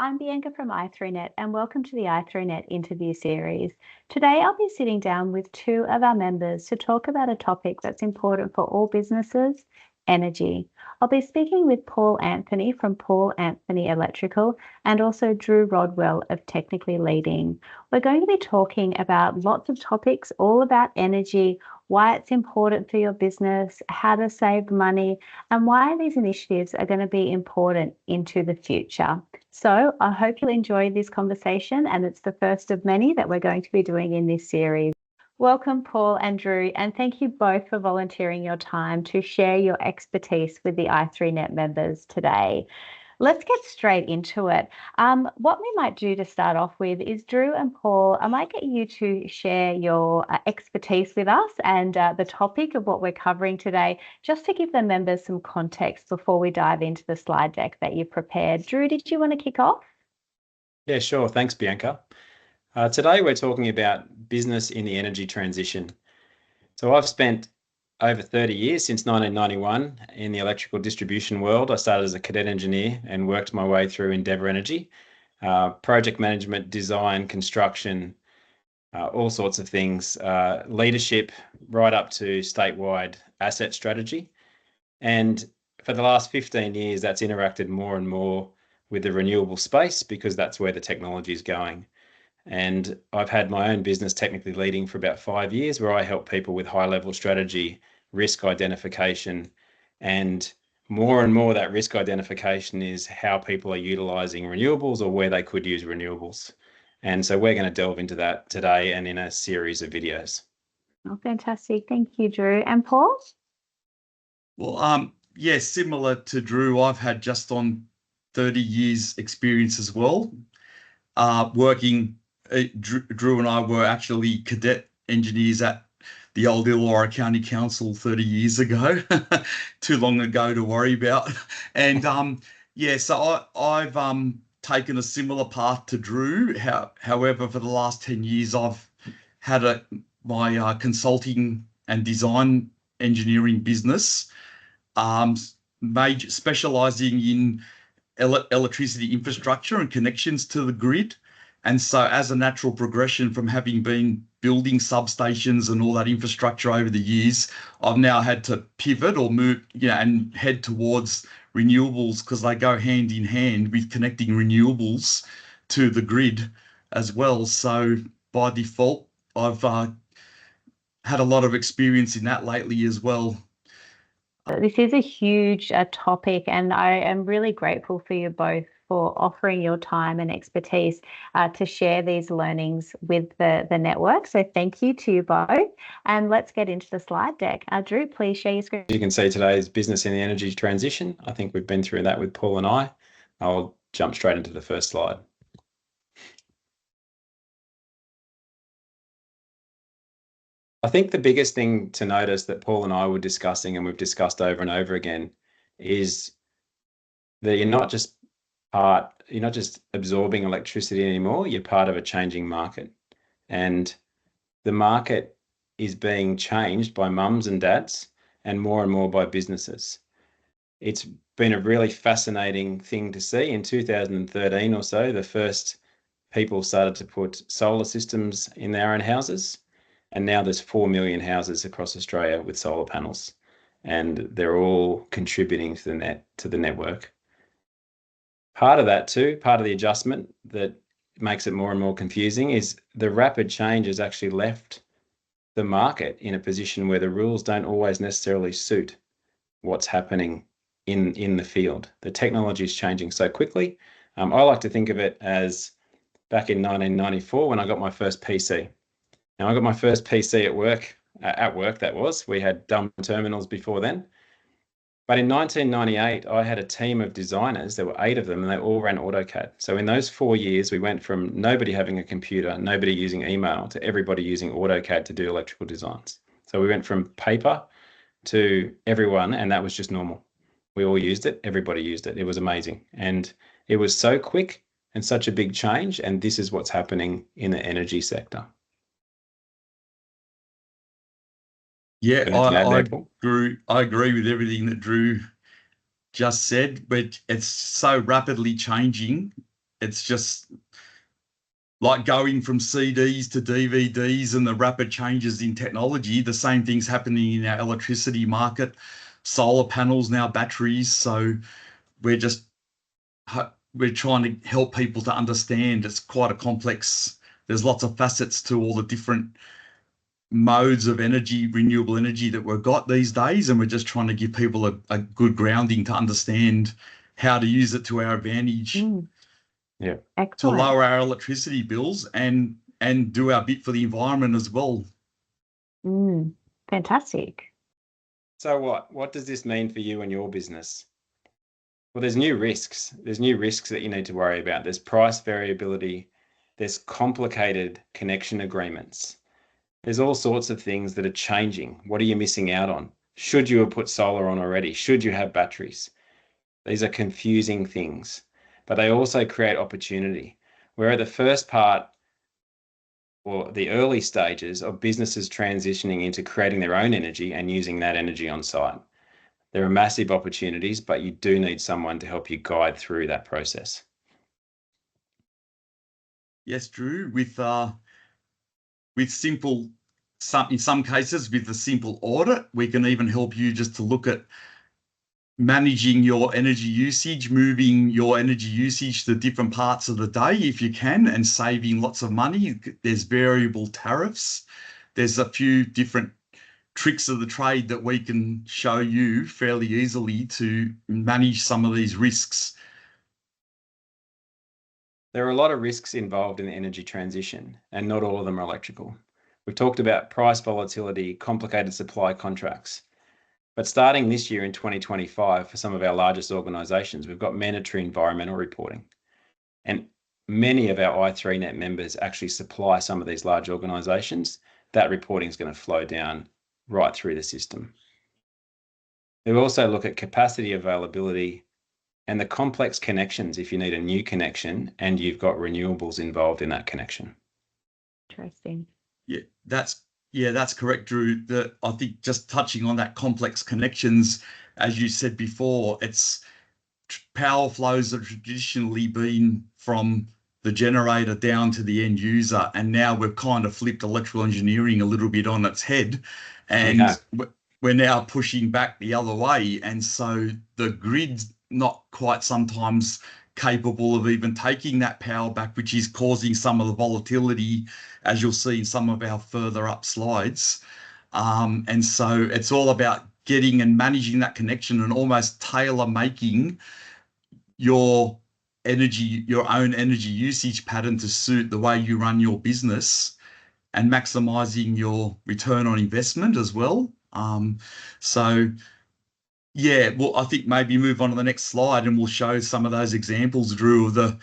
I'm Bianca from i3Net and welcome to the i3Net interview series. Today I'll be sitting down with two of our members to talk about a topic that's important for all businesses, energy. I'll be speaking with Paul Anthony from Paul Anthony Electrical and also Drew Rodwell of Technically Leading. We're going to be talking about lots of topics all about energy, why it's important for your business, how to save money, and why these initiatives are going to be important into the future. So I hope you'll enjoy this conversation, and it's the first of many that we're going to be doing in this series. Welcome, Paul and Drew, and thank you both for volunteering your time to share your expertise with the i3Net members today. Let's get straight into it. What we might do to start off with is, Drew and Paul, I might get you to share your expertise with us and the topic of what we're covering today, just to give the members some context before we dive into the slide deck that you prepared. Drew, did you want to kick off? Yeah, sure. Thanks, Bianca. Today we're talking about business in the energy transition. So I've spent over 30 years, since 1991, in the electrical distribution world. I started as a cadet engineer and worked my way through Endeavour Energy, project management, design, construction, all sorts of things, leadership, right up to statewide asset strategy. And for the last 15 years, that's interacted more and more with the renewable space because that's where the technology is going. And I've had my own business, Technically Leading, for about 5 years, where I help people with high-level strategy, risk identification, and more that risk identification is how people are utilising renewables or where they could use renewables. And so we're going to delve into that today and in a series of videos. Oh, fantastic. Thank you, Drew. And Paul? Well, yeah, similar to Drew, I've had just on 30 years experience as well, working. Drew and I were actually cadet engineers at the old Illawarra County Council 30 years ago, too long ago to worry about. And yeah, so I've taken a similar path to Drew. However, for the last 10 years, I've had my consulting and design engineering business, specializing in electricity infrastructure and connections to the grid. And so as a natural progression from having been building substations and all that infrastructure over the years, I've now had to pivot or move, and head towards renewables, because they go hand in hand with connecting renewables to the grid as well. So by default, I've had a lot of experience in that lately as well. This is a huge topic, and I am really grateful for you both for offering your time and expertise to share these learnings with the network. So thank you to you both. And let's get into the slide deck. Drew, please share your screen. You can see today's business in the energy transition. I think we've been through that with Paul and I. I'll jump straight into the first slide. I think the biggest thing to notice that Paul and I were discussing, and we've discussed over and over again, is that you're not just absorbing electricity anymore, you're part of a changing market. And the market is being changed by mums and dads and more by businesses. It's been a really fascinating thing to see. In 2013 or so, the first people started to put solar systems in their own houses. And now there's 4 million houses across Australia with solar panels, and they're all contributing to the network. Part of that too, part of the adjustment that makes it more and more confusing, is the rapid change has actually left the market in a position where the rules don't always necessarily suit what's happening in the field. The technology is changing so quickly. I like to think of it as back in 1994 when I got my first PC. Now, I got my first PC at work, that was. We had dumb terminals before then. But in 1998, I had a team of designers. There were 8 of them, and they all ran AutoCAD. So in those 4 years, we went from nobody having a computer, nobody using email, to everybody using AutoCAD to do electrical designs. So we went from paper to everyone, and that was just normal. We all used it. Everybody used it. It was amazing. And it was so quick and such a big change. And this is what's happening in the energy sector. Yeah, I agree with everything that Drew just said, but it's so rapidly changing it's just like going from CDs to DVDs and the rapid changes in technology. The same thing's happening in our electricity market, solar panels, now batteries. So we're trying to help people to understand it's quite a complex, there's lots of facets to all the different modes of energy, renewable energy that we've got these days. And we're just trying to give people a good grounding to understand how to use it to our advantage. Yeah. Excellent. To lower our electricity bills and do our bit for the environment as well. Fantastic. So what does this mean for you and your business? Well, there's new risks. There's new risks that you need to worry about. There's price variability. There's complicated connection agreements. There's all sorts of things that are changing. What are you missing out on? Should you have put solar on already? Should you have batteries? These are confusing things, but they also create opportunity. We're at the first part, or the early stages of businesses transitioning into creating their own energy and using that energy on site. There are massive opportunities, but you do need someone to help you guide through that process. Yes, Drew, with simple, in some cases, with a simple audit, we can even help you just to look at managing your energy usage, moving your energy usage to different parts of the day if you can, and saving lots of money. There's variable tariffs. There's a few different tricks of the trade that we can show you fairly easily to manage some of these risks. There are a lot of risks involved in the energy transition, and not all of them are electrical. We've talked about price volatility, complicated supply contracts. But starting this year in 2025, for some of our largest organisations, we've got mandatory environmental reporting. And many of our i3Net members actually supply some of these large organisations. That reporting is going to flow down right through the system. We also look at capacity availability and the complex connections if you need a new connection and you've got renewables involved in that connection. Interesting. Yeah, that's correct, Drew. I think just touching on that complex connections, as you said before, it's power flows have traditionally been from the generator down to the end user, and now we've kind of flipped electrical engineering a little bit on its head, and we're now pushing back the other way. And so the grid's not quite sometimes capable of even taking that power back, which is causing some of the volatility, as you'll see in some of our further up slides. And so it's all about getting and managing that connection and almost tailor making your own energy usage pattern to suit the way you run your business and maximizing your return on investment as well. So yeah, well, I think maybe move on to the next slide and we'll show some of those examples, Drew, of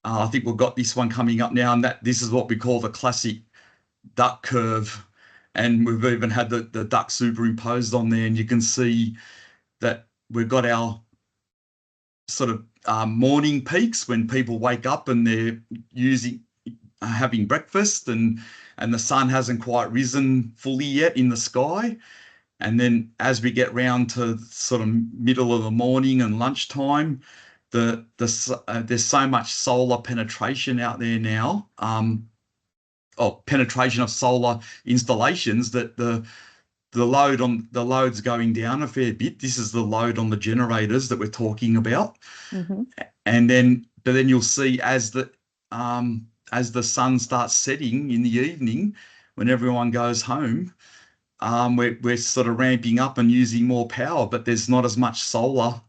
I think we've got this one coming up now, and this is what we call the classic duck curve. And we've even had the duck superimposed on there, and you can see that we've got our sort of morning peaks when people wake up and they're having breakfast and the sun hasn't quite risen fully yet in the sky. And then as we get round to sort of middle of the morning and lunchtime, there's so much solar penetration out there now, penetration of solar installations, that the load's going down a fair bit. This is the load on the generators that we're talking about. Mm-hmm. But then you'll see as the sun starts setting in the evening, when everyone goes home, we're sort of ramping up and using more power, but there's not as much solar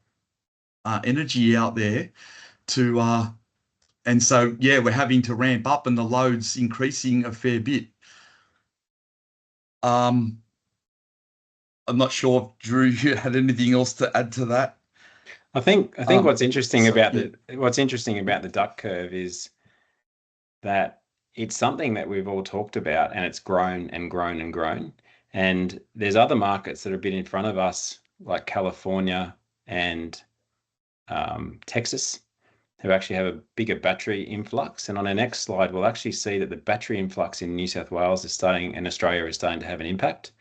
energy out there and so yeah, we're having to ramp up and the load's increasing a fair bit. I'm not sure if Drew, you had anything else to add to that. I think what's interesting about the duck curve is that it's something that we've all talked about, and it's grown and grown and grown. And there's other markets that are a bit in front of us, like California and Texas, who actually have a bigger battery influx. And on our next slide, we'll actually see that the battery influx in New South Wales and Australia is starting to have an impact.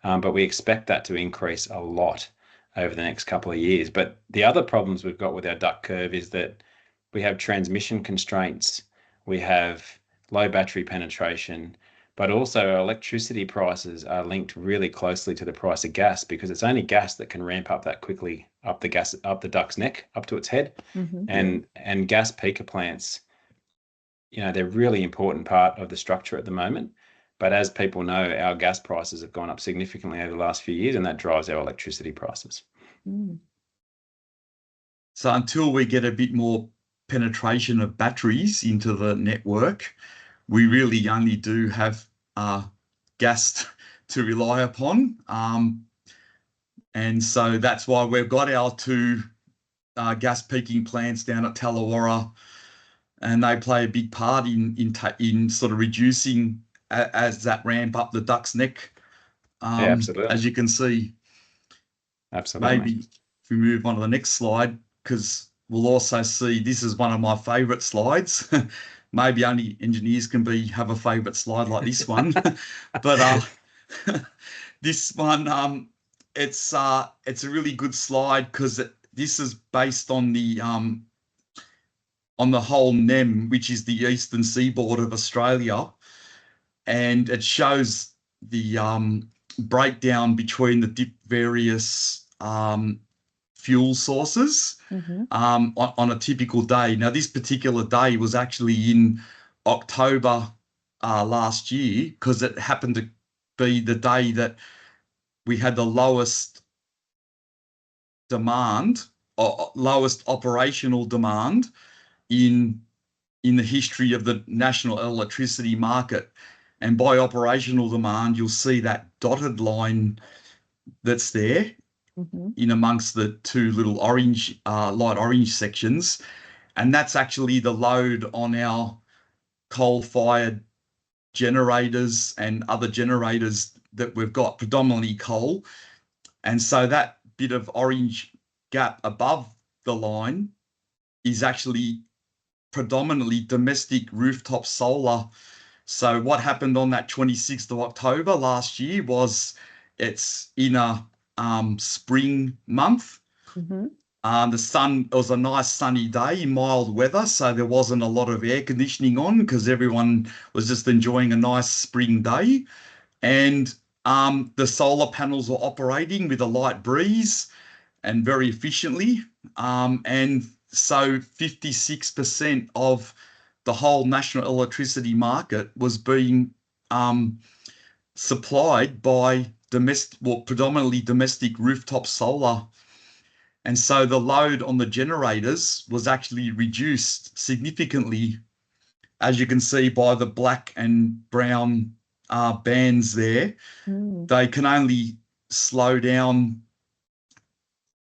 But we expect that to increase a lot over the next couple of years. But the other problems we've got with our duck curve is that we have transmission constraints, we have low battery penetration, but also our electricity prices are linked really closely to the price of gas, because it's only gas that can ramp up that quickly up the duck's neck, up to its head. And gas peaker plants, they're a really important part of the structure at the moment. But as people know, our gas prices have gone up significantly over the last few years, and that drives our electricity prices. So until we get a bit more penetration of batteries into the network, we really only do have gas to rely upon. And so that's why we've got our two gas peaking plants down at Tallawarra, and they play a big part in sort of reducing as that ramp up the duck's neck. Yeah, absolutely. As you can see. Absolutely. Maybe if we move on to the next slide, because we'll also see, this is one of my favourite slides. Maybe only engineers can have a favourite slide like this one. But this one, it's a really good slide, because this is based on the whole NEM, which is the eastern seaboard of Australia, and it shows the breakdown between the various fuel sources on a typical day. Now, this particular day was actually in October last year, because it happened to be the day that we had the lowest demand, or lowest operational demand in the history of the national electricity market. And by operational demand, you'll see that dotted line that's there in amongst the two little orange, light orange sections. And that's actually the load on our coal-fired generators and other generators that we've got, predominantly coal. And so that bit of orange gap above the line is actually predominantly domestic rooftop solar. So what happened on that 26th of October last year was, it's in a spring month. The sun, it was a nice sunny day, mild weather, so there wasn't a lot of air conditioning on, because everyone was just enjoying a nice spring day. And the solar panels were operating with a light breeze and very efficiently. And so 56% of the whole national electricity market was being supplied by predominantly domestic rooftop solar. And so the load on the generators was actually reduced significantly, as you can see by the black and brown bands there. They can only slow down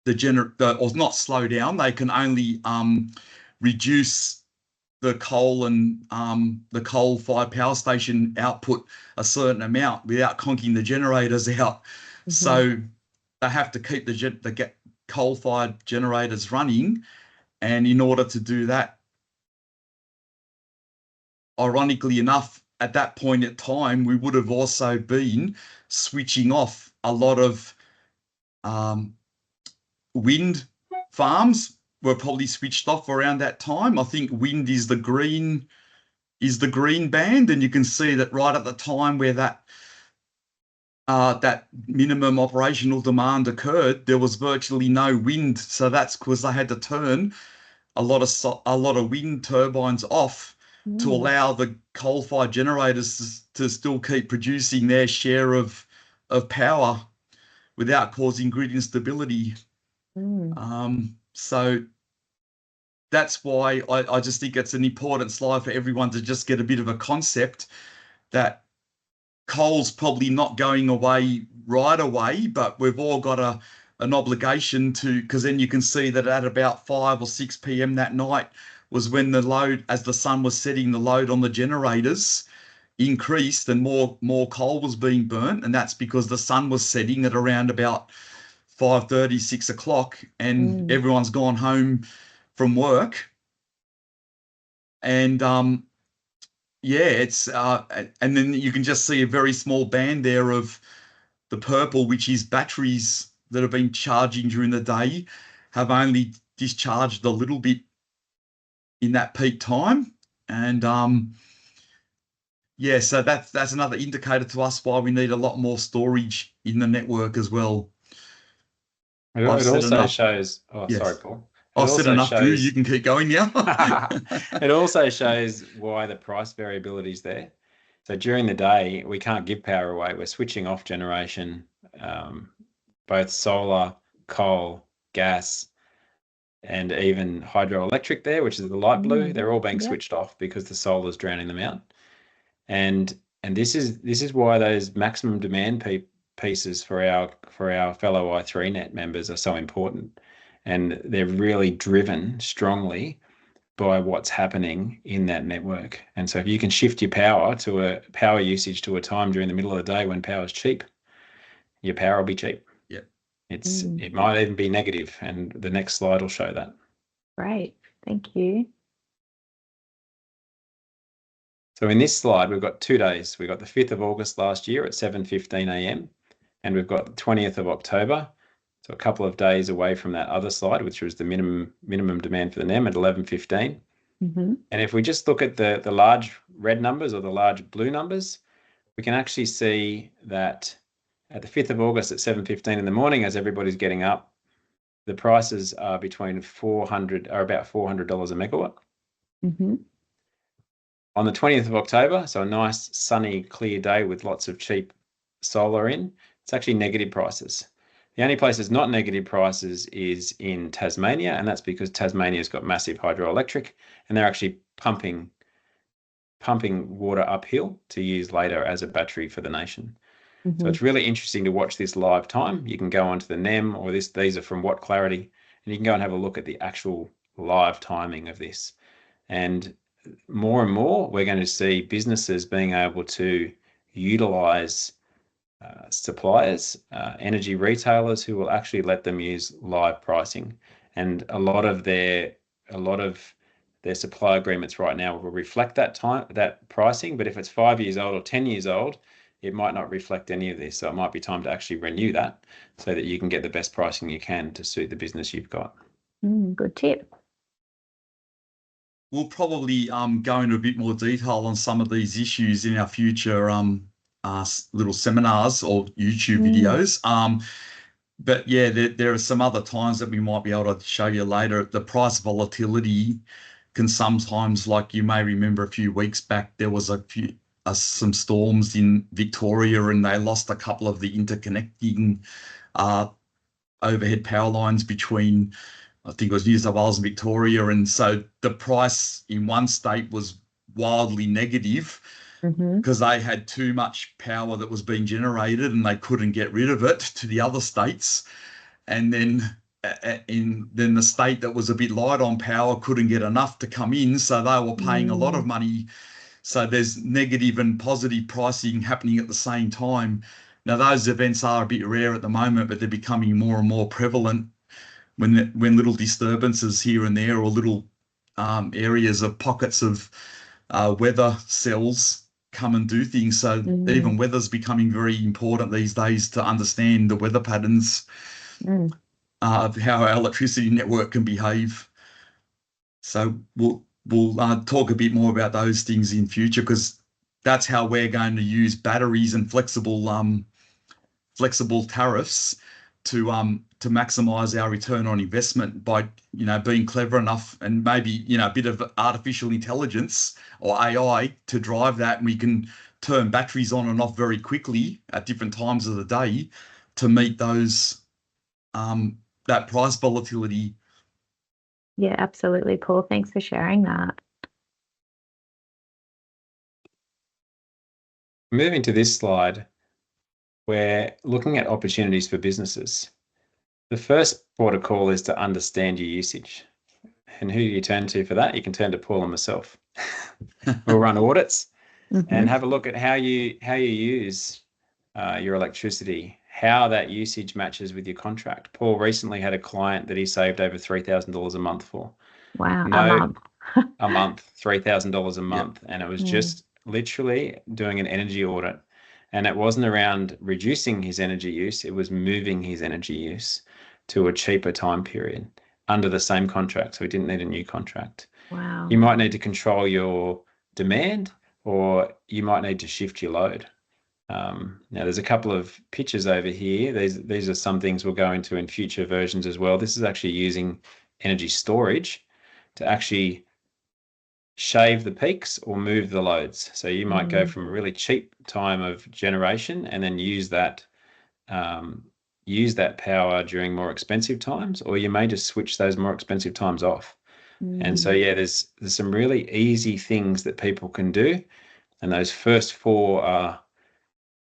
or not slow down, they can only reduce the coal and the coal-fired power station output a certain amount without conking the generators out. So they have to keep the coal-fired generators running. And in order to do that, ironically enough, at that point in time, we would have also been switching off a lot of wind farms were probably switched off around that time. I think wind is the green band, and you can see that right at the time where that minimum operational demand occurred, there was virtually no wind. So that's because they had to turn a lot of wind turbines off to allow the coal-fired generators to still keep producing their share of power without causing grid instability. So that's why I just think it's an important slide for everyone to just get a bit of a concept that coal's probably not going away right away, but we've all got an obligation to, because then you can see that at about 5 or 6 p.m. that night was when the load, as the sun was setting, the load on the generators increased and more coal was being burnt. And that's because the sun was setting at around about 5:30, 6 o'clock, and everyone's gone home from work. And it's and then you can just see a very small band there of the purple, which is batteries that have been charging during the day, have only discharged a little bit in that peak time. And yeah, so that's another indicator to us why we need a lot more storage in the network as well. I've It said also enough. shows, oh, sorry, Yes. Paul. It I've said also enough, Drew. You shows, can keep going now. it also shows why the price variability is there. So during the day, we can't give power away. We're switching off generation, both solar, coal, gas, and even hydroelectric there, which is the light blue. They're all being Yep. switched off because the solar is drowning them out. And this is why those maximum demand pieces for our fellow i3net members are so important, and they're really driven strongly by what's happening in that network. And so if you can shift your power usage to a time during the middle of the day when power is cheap, your power will be cheap. Yeah. It might even be negative, and the next slide will show that. Great. Thank you. So in this slide, we've got 2 days. We've got the 5th of August last year at 7:15 a.m. and we've got the 20th of October. So a couple of days away from that other slide, which was the minimum demand for the NEM at 11:15. And if we just look at the large red numbers or the large blue numbers, we can actually see that at the 5th of August at 7:15 in the morning, as everybody's getting up, the prices are about $400 a megawatt. On the 20th of October, so a nice sunny, clear day with lots of cheap solar in, it's actually negative prices. The only place that's not negative prices is in Tasmania, and that's because Tasmania's got massive hydroelectric, and they're actually pumping water uphill to use later as a battery for the nation. So it's really interesting to watch this live time. You can go onto the NEM, or these are from Watt Clarity, and you can go and have a look at the actual live timing of this. And more and more, we're going to see businesses being able to utilize suppliers, energy retailers who will actually let them use live pricing. And a lot of their supply agreements right now will reflect that pricing. But if it's 5 years old or 10 years old, it might not reflect any of this. So it might be time to actually renew that so that you can get the best pricing you can to suit the business you've got. Good tip. We'll probably go into a bit more detail on some of these issues in our future little seminars or YouTube videos. But yeah, there are some other times that we might be able to show you later. The price volatility can sometimes, like you may remember a few weeks back, there was some storms in Victoria and they lost a couple of the interconnecting overhead power lines between, I think it was New South Wales and Victoria. And so the price in one state was wildly negative because they had too much power that was being generated and they couldn't get rid of it to the other states. And then then the state that was a bit light on power couldn't get enough to come in. So they were paying a lot of money. So there's negative and positive pricing happening at the same time. Now, those events are a bit rare at the moment, but they're becoming more and more prevalent when little disturbances here and there or little areas of pockets of weather cells come and do things. So even weather's becoming very important these days to understand the weather patterns of how our electricity network can behave. So we'll talk a bit more about those things in future because that's how we're going to use batteries and flexible tariffs to maximize our return on investment by being clever enough and maybe a bit of artificial intelligence or AI to drive that, and we can turn batteries on and off very quickly at different times of the day to meet those that price volatility. Yeah, absolutely, Paul. Thanks for sharing that. Moving to this slide, we're looking at opportunities for businesses. The first port of call is to understand your usage. And who do you turn to for that? You can turn to Paul and myself. We'll run audits and have a look at how you use your electricity, how that usage matches with your contract. Paul recently had a client that he saved over $3,000 a month for. Wow, a month, $3,000 a month. And it was just literally doing an energy audit. And it wasn't around reducing his energy use, it was moving his energy use to a cheaper time period under the same contract. So he didn't need a new contract. Wow. You might need to control your demand, or you might need to shift your load. Now, there's a couple of pictures over here. These are some things we'll go into in future versions as well. This is actually using energy storage to actually shave the peaks or move the loads. So you might go from a really cheap time of generation and then use that power during more expensive times, or you may just switch those more expensive times off. And so, yeah, there's some really easy things that people can do, and those first four are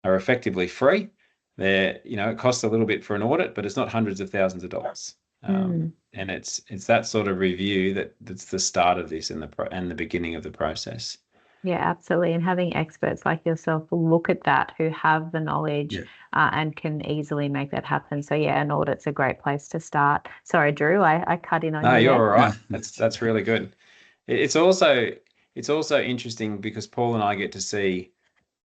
effectively free. They're, it costs a little bit for an audit, but it's not hundreds of thousands of dollars. And it's that sort of review that's the start of this and the beginning of the process. Yeah, absolutely. And having experts like yourself look at that who have the knowledge and can easily make that happen. So yeah, an audit's a great place to start. Sorry, Drew, I cut in on you. No, you're there. all right. That's really good. It's also interesting because Paul and I get to see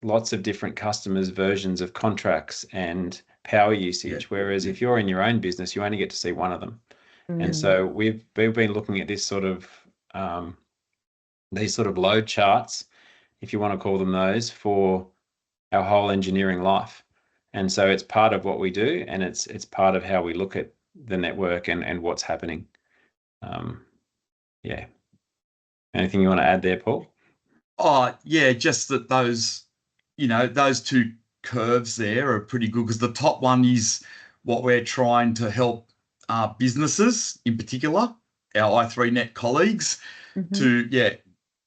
lots of different customers' versions of contracts and power usage. Whereas if you're in your own business, you only get to see one of them. And so we've been looking at this sort of these sort of load charts, if you want to call them those, for our whole engineering life. And so it's part of what we do, and it's part of how we look at the network and what's happening. Yeah. Anything you want to add there, Paul? Oh, yeah, just that those two curves there are pretty good, because the top one is what we're trying to help businesses, in particular, our i3Net colleagues, to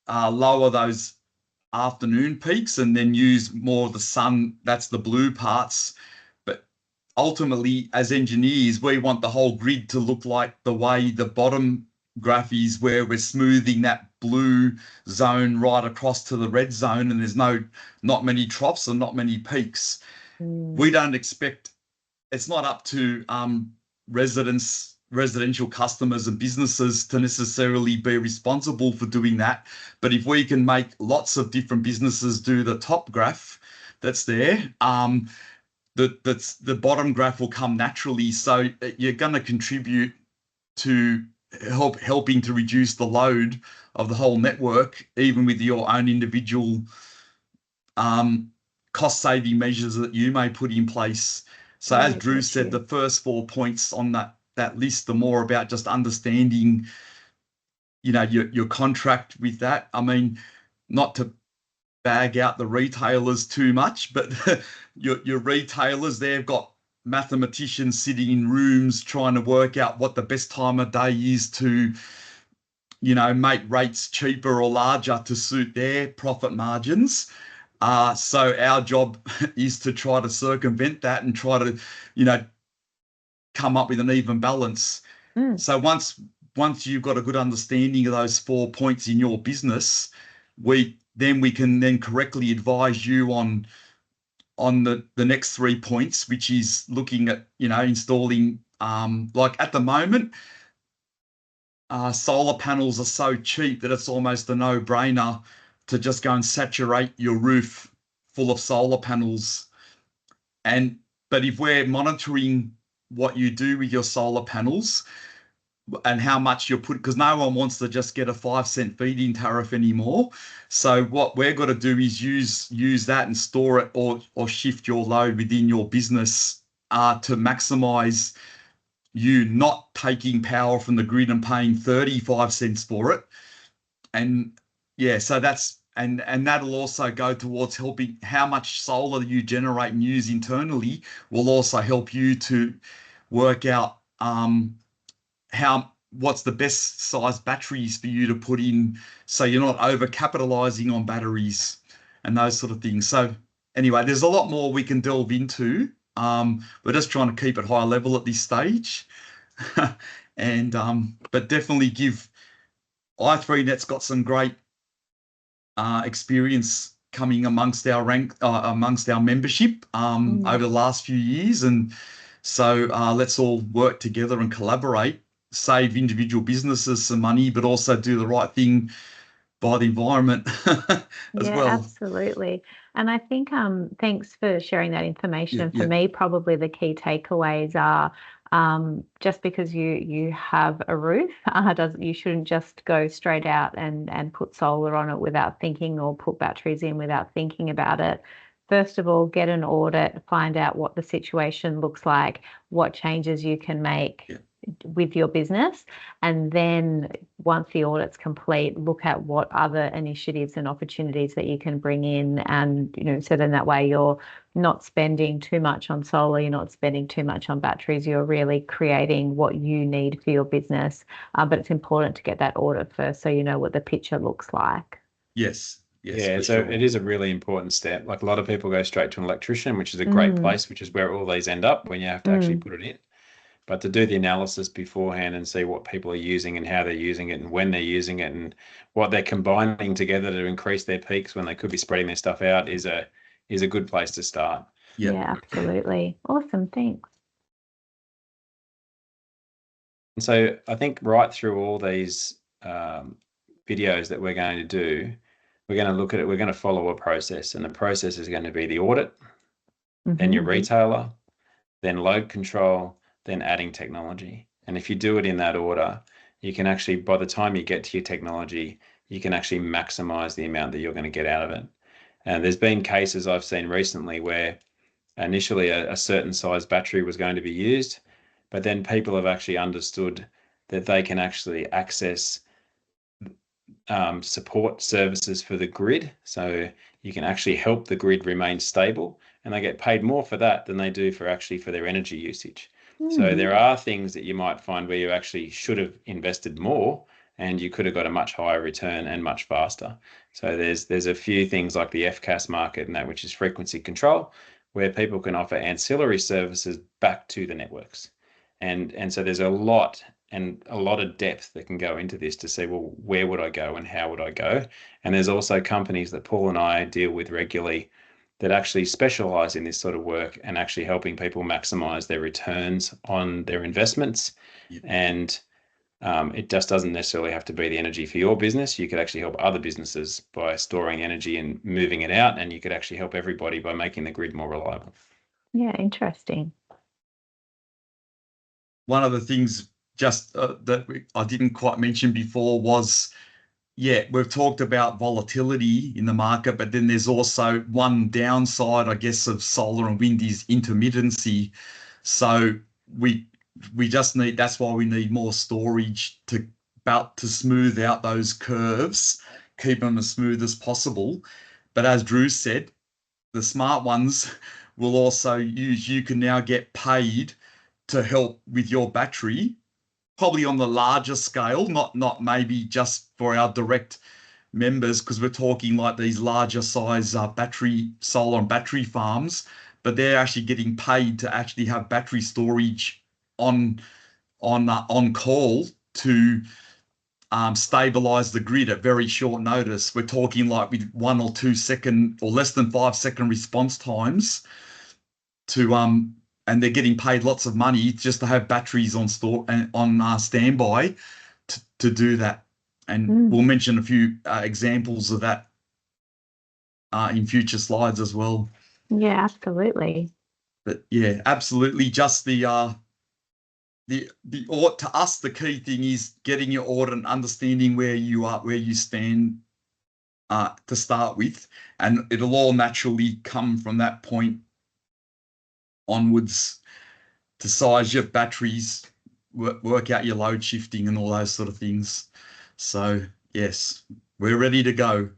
lower those afternoon peaks and then use more of the sun. That's the blue parts. But ultimately, as engineers, we want the whole grid to look like the way the bottom graph is, where we're smoothing that blue zone right across to the red zone, and there's not many troughs and not many peaks. We don't expect, it's not up to residential customers and businesses to necessarily be responsible for doing that. But if we can make lots of different businesses do the top graph that's there, the bottom graph will come naturally. So you're going to contribute to helping to reduce the load of the whole network, even with your own individual cost-saving measures that you may put in place. So as Drew said, the first 4 points on that list are more about just understanding, your contract with that. I mean, not to bag out the retailers too much, but your retailers, they've got mathematicians sitting in rooms trying to work out what the best time of day is to, make rates cheaper or larger to suit their profit margins. So our job is to try to circumvent that and try to, come up with an even balance. So once you've got a good understanding of those 4 points in your business, we can then correctly advise you on the next 3 points, which is looking at, installing, like at the moment, solar panels are so cheap that it's almost a no-brainer to just go and saturate your roof full of solar panels. But if we're monitoring what you do with your solar panels and how much you're putting, because no one wants to just get a 5-cent feed-in tariff anymore. So what we're going to do is use that and store it or shift your load within your business to maximize you not taking power from the grid and paying 35 cents for it. And yeah, so that's, and that'll also go towards helping how much solar you generate and use internally will also help you to work out what's the best size batteries for you to put in, so you're not over capitalizing on batteries and those sort of things. So anyway, there's a lot more we can delve into. We're just trying to keep it high level at this stage. And but definitely give i3Net's got some great experience coming amongst our membership over the last few years, and so let's all work together and collaborate, save individual businesses some money, but also do the right thing by the environment as well. Absolutely. And I think thanks for sharing that information. And for me, probably the key takeaways are Just because you have a roof, you shouldn't just go straight out and put solar on it without thinking, or put batteries in without thinking about it. First of all, get an audit, find out what the situation looks like, what changes you can make with your business. And then once the audit's complete, look at what other initiatives and opportunities that you can bring in. And, so then that way you're not spending too much on solar, you're not spending too much on batteries, you're really creating what you need for your business. But it's important to get that audit first so you know what the picture looks like. Yes. Yeah, so it is a really important step. Like, a lot of people go straight to an electrician, which is a great place, which is where all these end up when you have to actually put it in. But to do the analysis beforehand and see what people are using and how they're using it and when they're using it and what they're combining together to increase their peaks when they could be spreading their stuff out is a good place to start. Yep. Yeah, absolutely. Awesome, thanks. And so I think right through all these videos that we're going to do, we're going to look at it, we're going to follow a process, and the process is going to be the audit, then your retailer, then load control, then adding technology. And if you do it in that order, you can actually, by the time you get to your technology, you can actually maximize the amount that you're going to get out of it. And there's been cases I've seen recently where initially a certain size battery was going to be used, but then people have actually understood that they can actually access support services for the grid. So you can actually help the grid remain stable, and they get paid more for that than they do for their energy usage. So there are things that you might find where you actually should have invested more and you could have got a much higher return and much faster. So there's a few things like the FCAS market and that, which is frequency control, where people can offer ancillary services back to the networks. And so there's a lot of depth that can go into this to see, well, where would I go and how would I go? And there's also companies that Paul and I deal with regularly that actually specialize in this sort of work and actually helping people maximize their returns on their investments. Yep. And it just doesn't necessarily have to be the energy for your business. You could actually help other businesses by storing energy and moving it out, and you could actually help everybody by making the grid more reliable. Yeah, interesting. One of the things just that I didn't quite mention before was, we've talked about volatility in the market, but then there's also one downside, I guess, of solar and wind is intermittency. So we just need, that's why we need more storage to smooth out those curves, keep them as smooth as possible. But as Drew said, the smart ones will also you can now get paid to help with your battery, probably on the larger scale, not maybe just for our direct members, because we're talking like these larger size solar and battery farms, but they're actually getting paid to actually have battery storage on call to stabilize the grid at very short notice. We're talking like with 1 or 2 second or less than 5 second response times to and they're getting paid lots of money just to have batteries on standby to do that. And we'll mention a few examples of that in future slides as well. Yeah, absolutely. But yeah, absolutely. Just the audit, to us, the key thing is getting your audit and understanding where you are, where you stand to start with, and it'll all naturally come from that point onwards to size your batteries, work out your load shifting and all those sort of things. So yes, we're ready to go.